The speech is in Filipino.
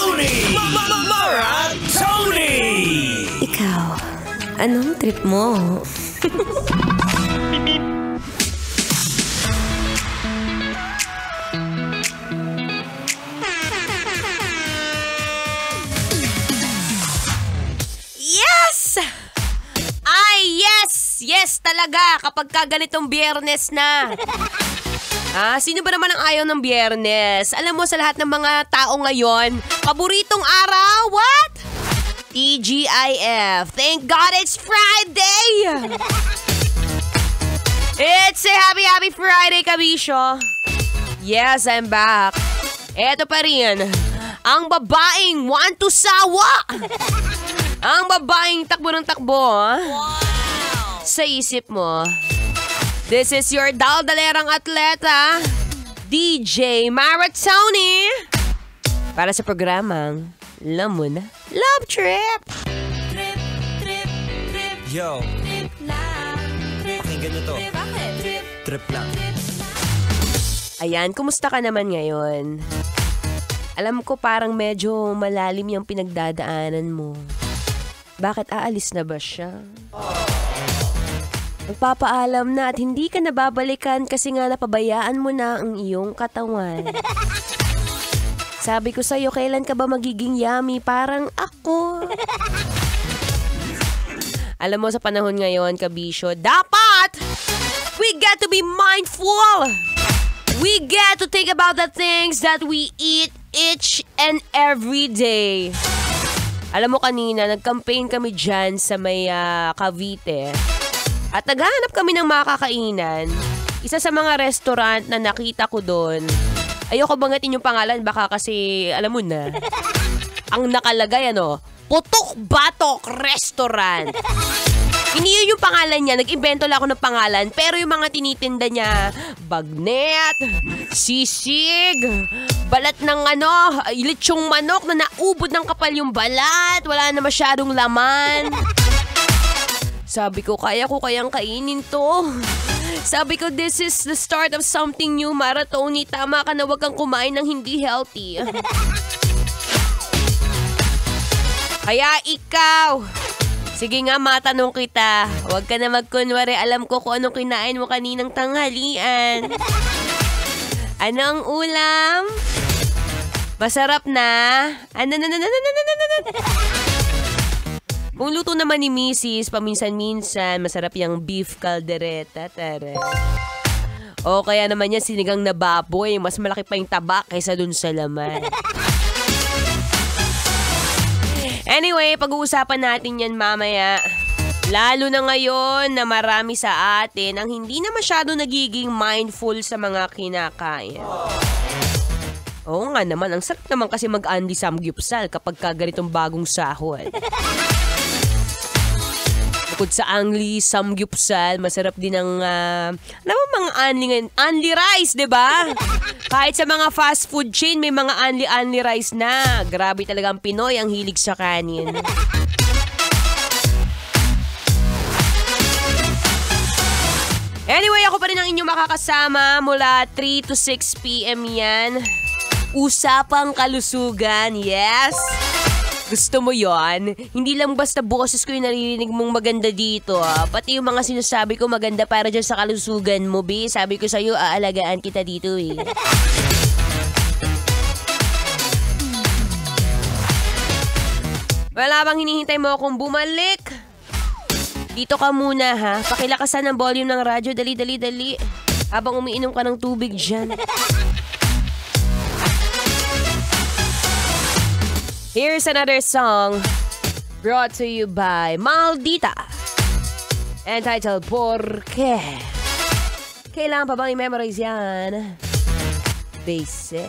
Tony! Mara Tony! Ikaw, anong trip mo? Yes! Ay, yes! Yes talaga kapag ka ganitong Biyernes na. Sino ba naman ang ayaw ng Biyernes? Alam mo, sa lahat ng mga tao ngayon, paboritong araw, what? TGIF. Thank God it's Friday! It's a happy Friday, kabisyo. Yes, I'm back. Eto pa rin, ang babaeng want to sawa. Ang babaeng takbo ng takbo, Wow! Sa isip mo. This is your daldalerang atleta, DJ Mara Tony. Para sa programang Lamon Love Trip. Trip, trip, trip. Yo, Trip lang. Trip. pakinggan nyo to. Bakit? Trip. Trip lang. Ayan, kumusta ka naman ngayon? Alam ko parang medyo malalim yung pinagdadaanan mo. Bakit aalis na ba siya? Magpapaalam na at hindi ka nababalikan kasi nga napabayaan mo na ang iyong katawan. Sabi ko sa'yo, kailan ka ba magiging yummy? Parang ako. Alam mo, sa panahon ngayon, kabisyo, dapat we get to be mindful. We get to think about the things that we eat each and every day. Alam mo, kanina, nag-campaign kami dyan sa may Cavite. At naghahanap kami ng mga kakainan. Isa sa mga restaurant na nakita ko doon. Ayoko bangatin yung pangalan, baka kasi, alam mo na. Ang nakalagay, Putok Batok Restaurant. Hindi yun yung pangalan niya. Nag-invento lang ako ng pangalan. Pero yung mga tinitinda niya, bagnet, sisig, balat ng litsyong manok na naubod ng kapal yung balat. Wala na masyadong laman. Sabi ko, kaya ko kayang kainin to. Sabi ko, this is the start of something new, Mara Tony. Tama ka na, wag kang kumain ng hindi healthy. Kaya ikaw, sige nga, matanong kita. Huwag ka na magkunwari, alam ko kung anong kinain mo kaninang tanghalian. Anong ulam? Masarap na? Kung luto naman ni Mrs., paminsan-minsan, masarap yung beef caldereta, tara. O kaya naman yan, sinigang na baboy, mas malaki pa yung taba kaysa dun sa laman. Anyway, pag-uusapan natin yan mamaya. Lalo na ngayon na marami sa atin ang hindi na masyado nagiging mindful sa mga kinakain. Oo nga naman, ang sarap naman kasi mag-Andy Samgyupsal kapag ganitong bagong sahod. Bukod sa Angli Samgyupsal, masarap din ang, alam mo mga Anli rice, diba? Kahit sa mga fast food chain, may mga Anli rice na. Grabe talaga ang Pinoy, ang hilig sa kanin. Anyway, ako pa rin ang inyong makakasama mula 3 to 6 p.m. yan. Usapang kalusugan, yes! Gusto mo yon? Hindi lang basta boses ko yung naririnig mong maganda dito. Pati yung mga sinasabi ko maganda para dyan sa kalusugan mo, B. Sabi ko sa'yo, aalagaan kita dito, eh. Wala bang hinihintay mo akong bumalik? Dito ka muna, ha? Pakilakasan ang volume ng radyo. Dali. Habang umiinom ka ng tubig dyan. Here's another song brought to you by Maldita. Entitled Por Qué. Kailangan pa bang i-memorize yan? Basic.